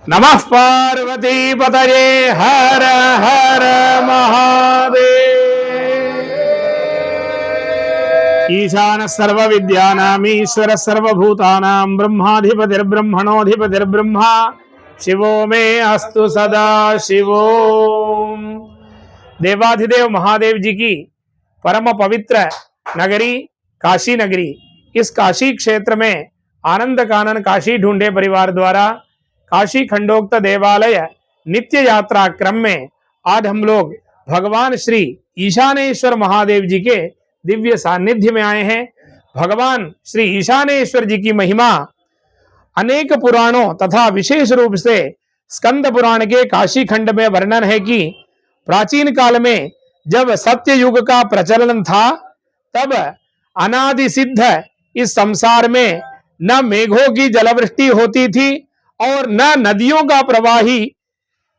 नमः पार्वती पतये हर हर महादेव। ईशान सर्व विद्यानां ईश्वर सर्वभूतानां ब्रह्माधिपतिर्ब्रह्मणोऽधिपतिर्ब्रह्मा शिवो मे अस्तु सदा शिवो। देवाधिदेव महादेव जी की परम पवित्र नगरी काशी नगरी, इस काशी क्षेत्र में आनंद कानन काशी ढूंढे परिवार द्वारा काशी खंडोक्त देवालय नित्य यात्रा क्रम में आज हम लोग भगवान श्री ईशानेश्वर महादेव जी के दिव्य सानिध्य में आए हैं। भगवान श्री ईशानेश्वर जी की महिमा अनेक पुराणों तथा विशेष रूप से स्कंद पुराण के काशी खंड में वर्णन है कि प्राचीन काल में जब सत्य युग का प्रचलन था, तब अनादि सिद्ध इस संसार में न मेघों की जलवृष्टि होती थी और न नदियों का प्रवाह ही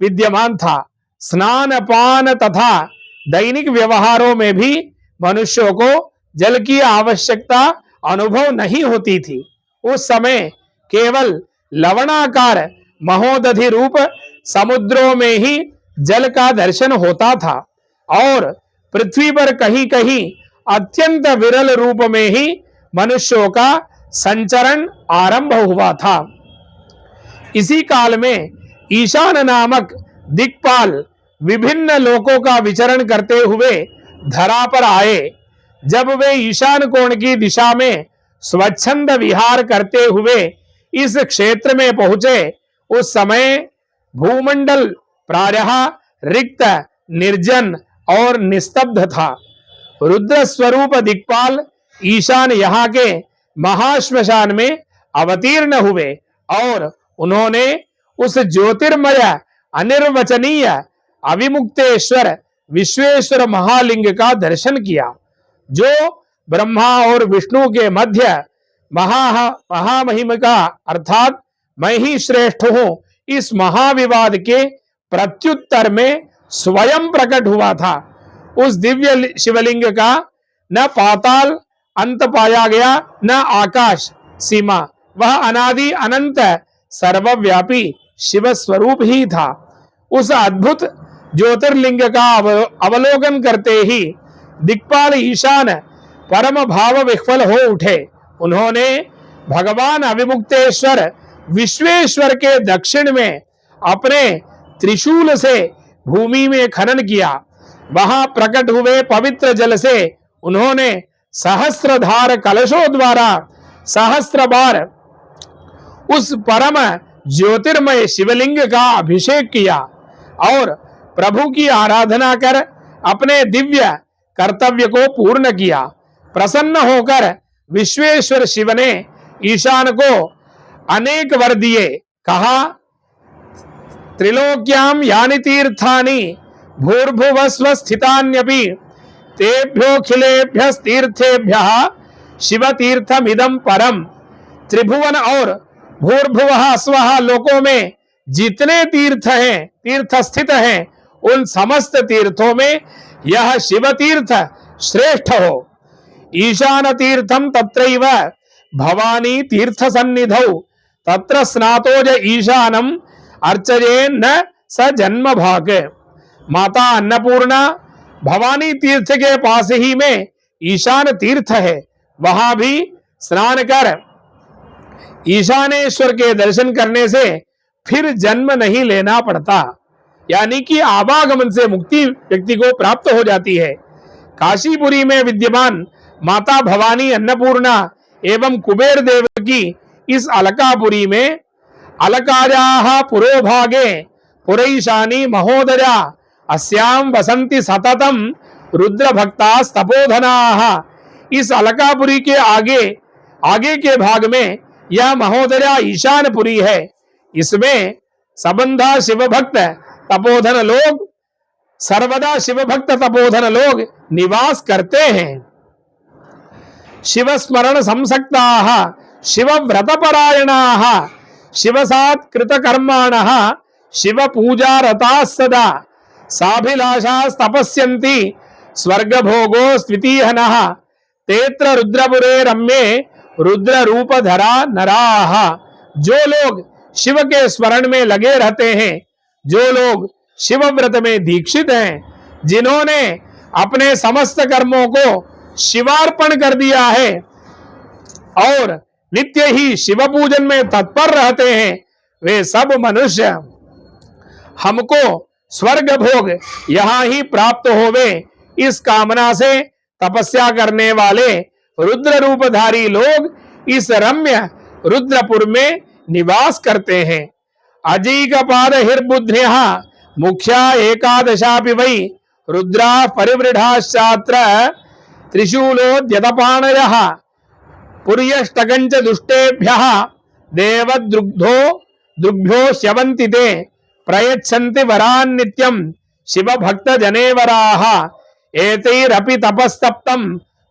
विद्यमान था। स्नान पान तथा दैनिक व्यवहारों में भी मनुष्यों को जल की आवश्यकता अनुभव नहीं होती थी। उस समय केवल लवणाकार महोदधि रूप समुद्रों में ही जल का दर्शन होता था और पृथ्वी पर कहीं कहीं अत्यंत विरल रूप में ही मनुष्यों का संचरण आरंभ हुआ था। इसी काल में ईशान नामक दिक्पाल विभिन्न लोकों का विचरण करते हुए धरा पर आए। जब वे ईशान कोण की दिशा में स्वच्छंद विहार करते हुए इस क्षेत्र में पहुंचे, उस समय भूमंडल प्रायः रिक्त, निर्जन और निस्तब्ध था। रुद्र स्वरूप दिक्पाल ईशान यहाँ के महाश्मशान में अवतीर्ण हुए और उन्होंने उस ज्योतिर्मय अनिर्वचनीय अविमुक्तेश्वर विश्वेश्वर महालिंग का दर्शन किया, जो ब्रह्मा और विष्णु के मध्य महामहिम का अर्थात मैं ही श्रेष्ठ हूं इस महाविवाद के प्रत्युत्तर में स्वयं प्रकट हुआ था। उस दिव्य शिवलिंग का न पाताल अंत पाया गया, न आकाश सीमा। वह अनादि अनंत सर्वव्यापी शिव स्वरूप ही था। उस अद्भुत ज्योतिर्लिंग का अवलोकन करते ही दिक्पाल ईशान परम भाव विह्वल हो उठे। उन्होंने भगवान अविमुक्तेश्वर विश्वेश्वर के दक्षिण में अपने त्रिशूल से भूमि में खनन किया। वहां प्रकट हुए पवित्र जल से उन्होंने सहस्त्रधार कलशों द्वारा सहस्त्र बार उस परम ज्योतिर्मय शिवलिंग का अभिषेक किया और प्रभु की आराधना कर अपने दिव्य कर्तव्य को पूर्ण किया। प्रसन्न होकर विश्वेश्वर शिव ने ईशान को अनेक वर दिए। कहा, त्रिलोक्याम यानि तीर्थानि भूर्भुवस्व स्थितान्यपि तेभ्योऽखिलेभ्यः तीर्थेभ्यः शिव तीर्थमिदं परम। त्रिभुवन और भूर्भुवः स्वः लोकों में जितने तीर्थ हैं, तीर्थ स्थित हैं, उन समस्त तीर्थों में यह शिव तीर्थ श्रेष्ठ हो। ईशान तीर्थम तत्रैव भवानी तीर्थ सन्निधौ तत्र स्नातोज ईशानम अर्चयेन न स जन्म भाग। माता अन्नपूर्णा भवानी तीर्थ के पास ही में ईशान तीर्थ है। वहां भी स्नान कर ईशानेश्वर के दर्शन करने से फिर जन्म नहीं लेना पड़ता, यानी कि आवागमन से मुक्ति व्यक्ति को प्राप्त हो जाती है। काशीपुरी में विद्यमान माता भवानी अन्नपूर्णा एवं कुबेर देव की इस अलकापुरी में अलकायाः पुरोभागे पुरैशानी महोदया अस्याम वसंति सततम रुद्र भक्ताः तपोधनाः। इस अलकापुरी के आगे के भाग में यह महोदया ईशानपुरी है। इसमें सबंधा शिव भक्त तपोधन लोग, सर्वदा शिव भक्त तपोधन लोग निवास करते हैं। शिव स्मरण संसक्ताः शिव व्रत परायणाः शिवसात् कृत कर्माणः शिव पूजा रताः सदा साभिलाषास् तपस्यन्ति स्वर्ग भोगो स्वितीहनः तेत्र रुद्रपुरे रम्ये रुद्र रूप धरा नराः। जो लोग शिव के स्मरण में लगे रहते हैं, जो लोग शिव व्रत में दीक्षित हैं, जिन्होंने अपने समस्त कर्मों को शिवार्पण कर दिया है और नित्य ही शिव पूजन में तत्पर रहते हैं, वे सब मनुष्य हमको स्वर्ग भोग यहां ही प्राप्त होवे, इस कामना से तपस्या करने वाले रुद्र रूपधारी लोग इस रम्य रुद्रपुर में निवास करते हैं। अजीकपाद हिर्बुद्ध्य मुख्या एकादशापि वै रुद्रा परिवृढ़ाश्चात्र त्रिशूलोद्यतपाणयः पुर्यष्टकंच दुष्टेभ्यः देवद्रुग्धो द्रुभ्यो स्यवन्ति ते प्रयच्छन्ति वरान् नित्यं शिव भक्त जनेवराः एतैरपि तपस्तप्तं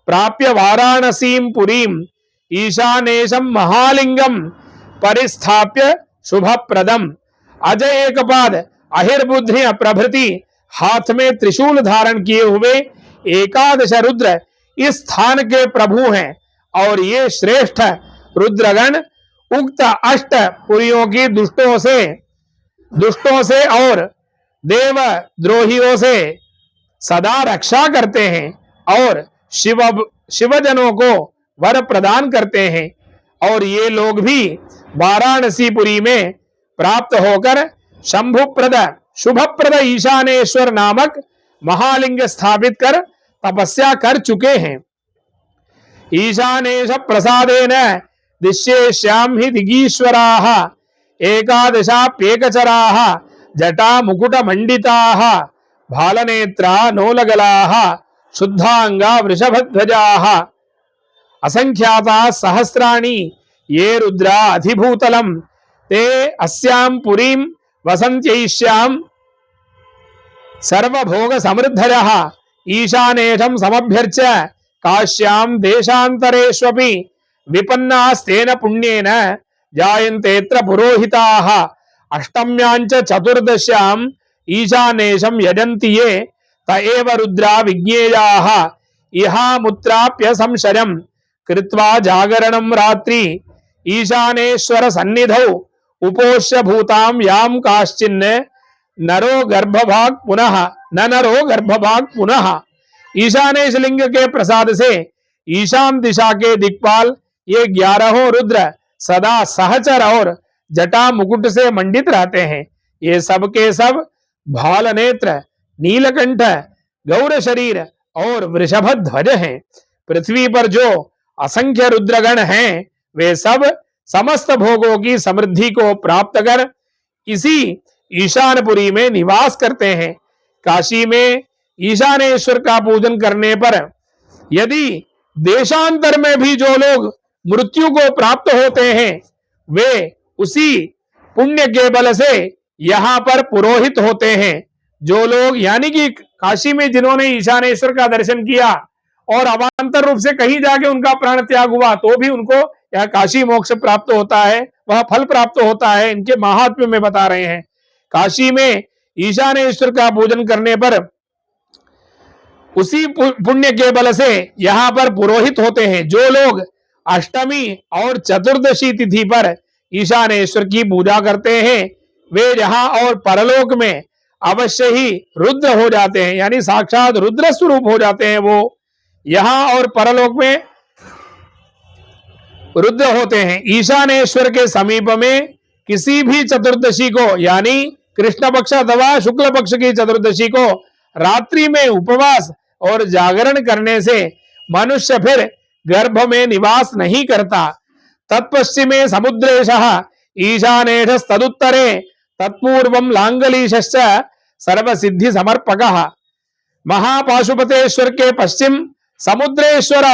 प्राप्य वाराणसीं पुरीं ईशानेशं महालिंगम परिस्थाप्य शुभप्रदम। अजय एकपाद अहिर्बुद्ध्य प्रभृति हाथ में त्रिशूल धारण किए हुए एकादश रुद्र इस स्थान के प्रभु हैं और ये श्रेष्ठ रुद्रगण उक्त अष्ट पुरियों की दुष्टों से और देव द्रोहियों से सदा रक्षा करते हैं और शिवजनों को वर प्रदान करते हैं। और ये लोग भी वाराणसीपुरी में प्राप्त होकर शंभुप्रद शुभप्रद ईशानेश्वर नामक महालिंग स्थापित कर तपस्या कर चुके हैं। ईशानेश प्रसादेन दिश्येष्याम हि दिगीश्वराः एकादशाप्येकचराः जटा मुकुट मंडिताः भालनेत्रा नोलगलाः शुद्धांगा वृषभध्वजाः असंख्याता सहस्राणि ये रुद्रा अधिभूतलम ते अस्यां पुरीं वसन्त्यैष्यां सर्वभोग समृद्धरः ईशानेशं समभ्यर्च्य काश्यां देशान्तरेष्वपि विपन्नास्तेन पुण्येन जायन्तेऽत्र पुरोहिताः अष्टम्याञ्च चतुर्दश्यां ईशानेशं यजन्ति ये त एव रुद्रा विज्ञेयाः इहामुत्राप्य संशयम् कृत्वा जागरणं रात्रि ईशानेश्वर सन्निधौ उपोष्य भूतां यां काश्चिन्न नरो गर्भभाग पुनः। ईशानेश लिंग के प्रसाद से ईशान दिशा के दिक्पाल ये 11 रुद्र सदा सहचर और जटा मुकुट से मंडित रहते हैं। ये सब के सब भाल नेत्र, नीलकंठ, गौर शरीर और वृषभ ध्वज हैं। पृथ्वी पर जो असंख्य रुद्रगण हैं, वे सब समस्त भोगों की समृद्धि को प्राप्त कर इसी ईशानपुरी में निवास करते हैं। काशी में ईशानेश्वर का पूजन करने पर यदि देशांतर में भी जो लोग मृत्यु को प्राप्त होते हैं, वे उसी पुण्य के बल से यहाँ पर पुरोहित होते हैं। जो लोग यानी कि काशी में जिन्होंने ईशानेश्वर का दर्शन किया और अवांतर रूप से कहीं जाके उनका प्राण त्याग हुआ, तो भी उनको यह काशी मोक्ष प्राप्त होता है, वह फल प्राप्त होता है। इनके महात्म्य में बता रहे हैं। काशी में ईशानेश्वर का पूजन करने पर उसी पुण्य के बल से यहाँ पर पुरोहित होते हैं। जो लोग अष्टमी और चतुर्दशी तिथि पर ईशानेश्वर की पूजा करते हैं, वे यहाँ और परलोक में अवश्य ही रुद्र हो जाते हैं, यानी साक्षात रुद्र स्वरूप हो जाते हैं। वो यहाँ और परलोक में रुद्र होते हैं। ईशानेश्वर के समीप में किसी भी चतुर्दशी को, यानी कृष्ण पक्ष अथवा शुक्ल पक्ष की चतुर्दशी को रात्रि में उपवास और जागरण करने से मनुष्य फिर गर्भ में निवास नहीं करता। तत्पश्चिमे समुद्रेशः ईशानेशस्तदुत्तरे तत्पूर्वं लांगलीशश्च सर्वसिद्धि समर्पकः। महापाशुपतेश्वर के पश्चिम समुद्रेश्वर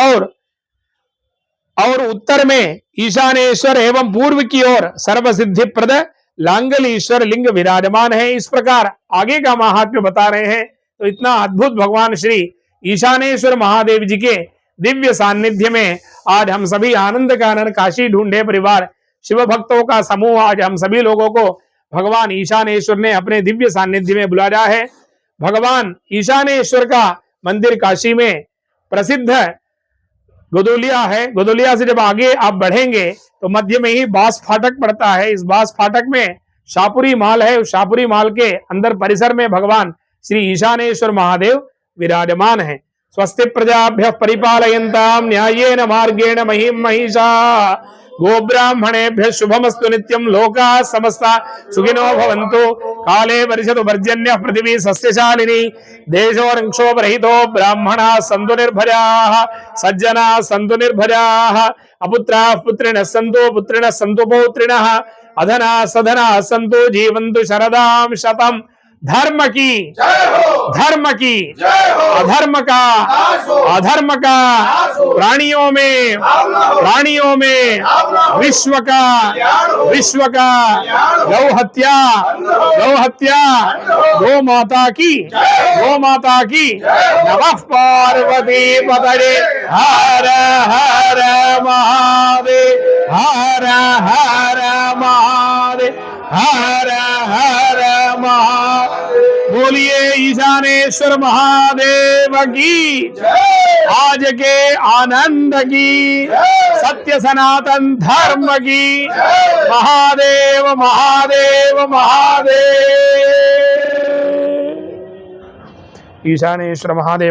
और उत्तर में ईशानेश्वर एवं पूर्व की ओर सर्वसिद्धि प्रद लांगलीश्वर लिंग विराजमान है। इस प्रकार आगे का महात्म्य बता रहे हैं। तो इतना अद्भुत भगवान श्री ईशानेश्वर महादेव जी के दिव्य सान्निध्य में आज हम सभी आनंद कानन काशी ढूंढे परिवार शिव भक्तों का समूह, आज हम सभी लोगों को भगवान ईशानेश्वर ने अपने दिव्य सान्निध्य में बुलाया है। भगवान ईशानेश्वर का मंदिर काशी में प्रसिद्ध गोदुलिया है। गोदुलिया से जब आगे आप बढ़ेंगे तो मध्य में ही बास फाटक पड़ता है। इस बास फाटक में शाहपुरी महल है। उस शाहपुरी महल के अंदर परिसर में भगवान श्री ईशानेश्वर महादेव विराजमान है। स्वस्ति प्रजाभ्यः परिपालयन्तां न्याय्येन मार्गेण महीं महिषाः गोब्राह्मणेभ्यः शुभमस्तु नित्यं लोकाः समस्ता सुखिनो भवन्तु। काले वर्षतु पर्जन्यः पृथिवी सस्यशालिनी देशोऽक्षोभरहितो ब्राह्मणाः सन्तु निर्भयाः सज्जनाः सन्तु निर्भयाः अपुत्राः पुत्रिणः सन्तु पौत्रिणः अधनाः सधनाः सन्तु जीवन्तु शरदां शतम्। धर्म की धर्म की अधर्म का प्राणियों में विश्व का गौ हत्या गौ माता की नमः पार्वती पतये हर हर महादेव हर हर महादेव हर हर महादेव। बोलिए ईशानेश्वर महादेव की आज के आनंद की सत्य सनातन धर्म की महादेव महादेव महादेव। ईशानेश्वर महादेव।